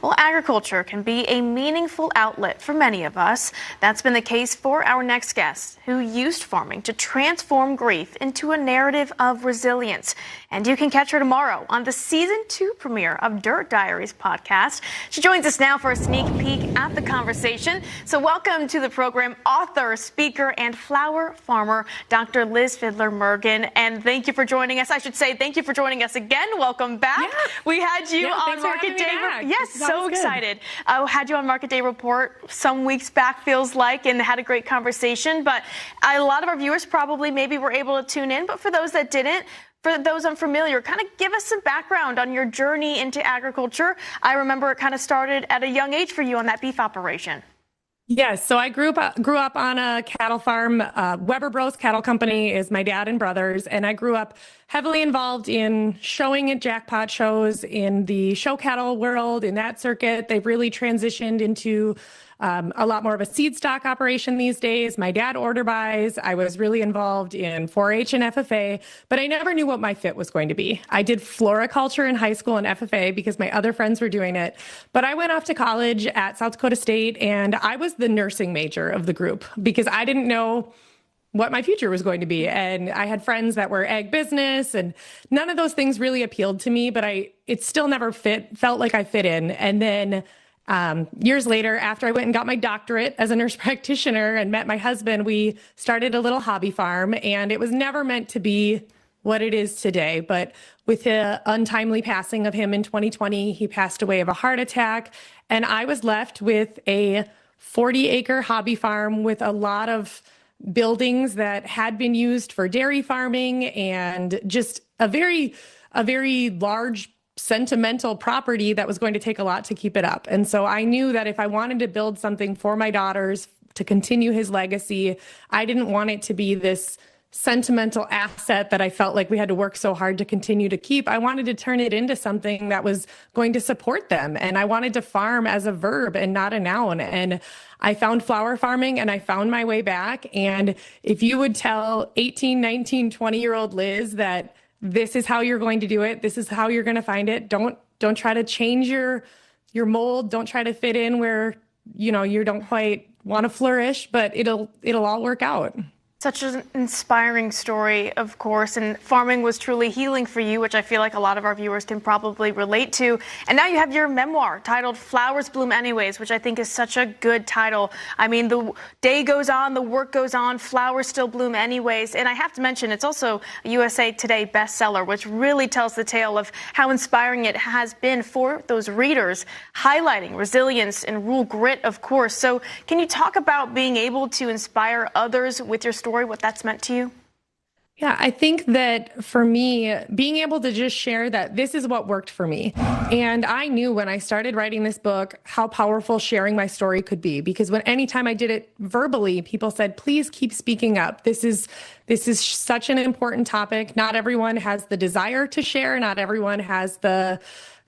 Well, agriculture can be a meaningful outlet for many of us. That's been the case for our next guest, who used farming to transform grief into a narrative of resilience. And you can catch her tomorrow on the Season 2 premiere of Dirt Diaries podcast. She joins us now for a sneak peek at the conversation. So welcome to the program, author, speaker, and flower farmer, Dr. Liz Fiedler Mergen. And thank you for joining us. I should say thank you for joining us again. Welcome back. Yeah. We had you on Market Day. Yes, so excited. Had you on Market Day Report some weeks back, feels like, and had a great conversation. But a lot of our viewers probably maybe were able to tune in. But for those that didn't, for those unfamiliar, kind of give us some background on your journey into agriculture. I remember it kind of started at a young age for you on that beef operation. Yes. So I grew up on a cattle farm. Weber Bros Cattle Company is my dad and brothers. And I grew up heavily involved in showing at jackpot shows in the show cattle world, in that circuit. They've really transitioned into a lot more of a seed stock operation these days. My dad order buys. I was really involved in 4-H and FFA, but I never knew what my fit was going to be. I did floriculture in high school and FFA because my other friends were doing it. But I went off to college at South Dakota State, and I was the nursing major of the group because I didn't know what my future was going to be. And I had friends that were ag business, and none of those things really appealed to me, but it still never felt like I fit in. And then years later, after I went and got my doctorate as a nurse practitioner and met my husband, we started a little hobby farm, and it was never meant to be what it is today. But with the untimely passing of him in 2020, he passed away of a heart attack, and I was left with a 40-acre hobby farm with a lot of buildings that had been used for dairy farming and just a very large sentimental property that was going to take a lot to keep it up. And so I knew that if I wanted to build something for my daughters to continue his legacy, I didn't want it to be this sentimental asset that I felt like we had to work so hard to continue to keep. I wanted to turn it into something that was going to support them. And I wanted to farm as a verb and not a noun. And I found flower farming, and I found my way back. And if you would tell 18, 19, 20-year-old Liz that this is how you're going to do it, this is how you're going to find it, don't try to change your mold, don't try to fit in where, you don't quite want to flourish, but it'll all work out. Such an inspiring story, of course, and farming was truly healing for you, which I feel like a lot of our viewers can probably relate to. And now you have your memoir titled Flowers Bloom Anyways, which I think is such a good title. I mean, the day goes on, the work goes on, flowers still bloom anyways. And I have to mention, it's also a USA Today bestseller, which really tells the tale of how inspiring it has been for those readers, highlighting resilience and rural grit, of course. So can you talk about being able to inspire others with your story, what that's meant to you? Yeah, I think that for me, being able to just share that this is what worked for me. And I knew when I started writing this book how powerful sharing my story could be, because anytime I did it verbally, people said, please keep speaking up. This is such an important topic. Not everyone has the desire to share. Not everyone has the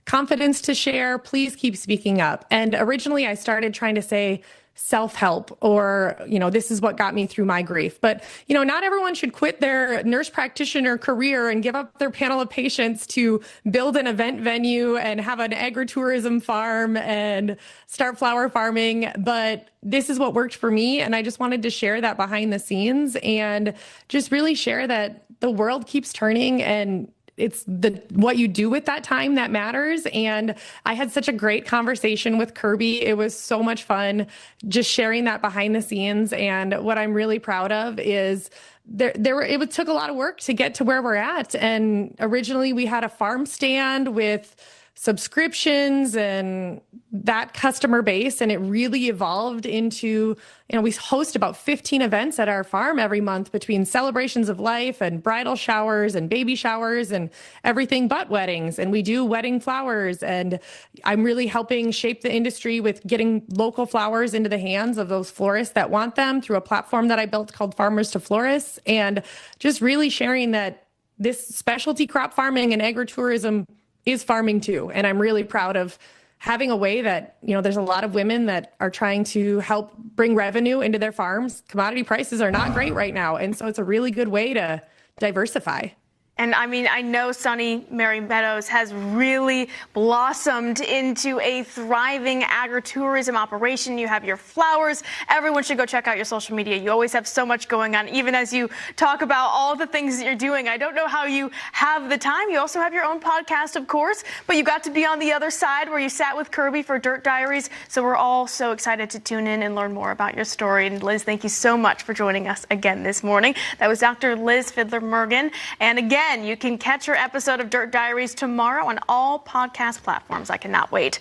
confidence to share. Please keep speaking up. And originally I started trying to say self-help, or, this is what got me through my grief. But, not everyone should quit their nurse practitioner career and give up their panel of patients to build an event venue and have an agritourism farm and start flower farming. But this is what worked for me. And I just wanted to share that behind the scenes and just really share that the world keeps turning, and it's what you do with that time that matters. And I had such a great conversation with Kirby. It was so much fun just sharing that behind the scenes. And what I'm really proud of is it took a lot of work to get to where we're at. And originally we had a farm stand with subscriptions and that customer base, and it really evolved into, we host about 15 events at our farm every month, between celebrations of life and bridal showers and baby showers and everything but weddings. And we do wedding flowers, and I'm really helping shape the industry with getting local flowers into the hands of those florists that want them through a platform that I built called Farmers to Florists, and just really sharing that this specialty crop farming and agritourism is farming too. And I'm really proud of having a way that, there's a lot of women that are trying to help bring revenue into their farms. Commodity prices are not great right now. And so it's a really good way to diversify. And I mean, I know sunny Mary Meadows has really blossomed into a thriving agritourism operation. You have your flowers. Everyone should go check out your social media. You always have so much going on, even as you talk about all the things that you're doing. I don't know how you have the time. You also have your own podcast, of course, but you got to be on the other side where you sat with Kirby for Dirt Diaries. So we're all so excited to tune in and learn more about your story. And Liz, thank you so much for joining us again this morning. That was Dr. Liz Fiedler Mergen. And again, you can catch your episode of Dirt Diaries tomorrow on all podcast platforms. I cannot wait.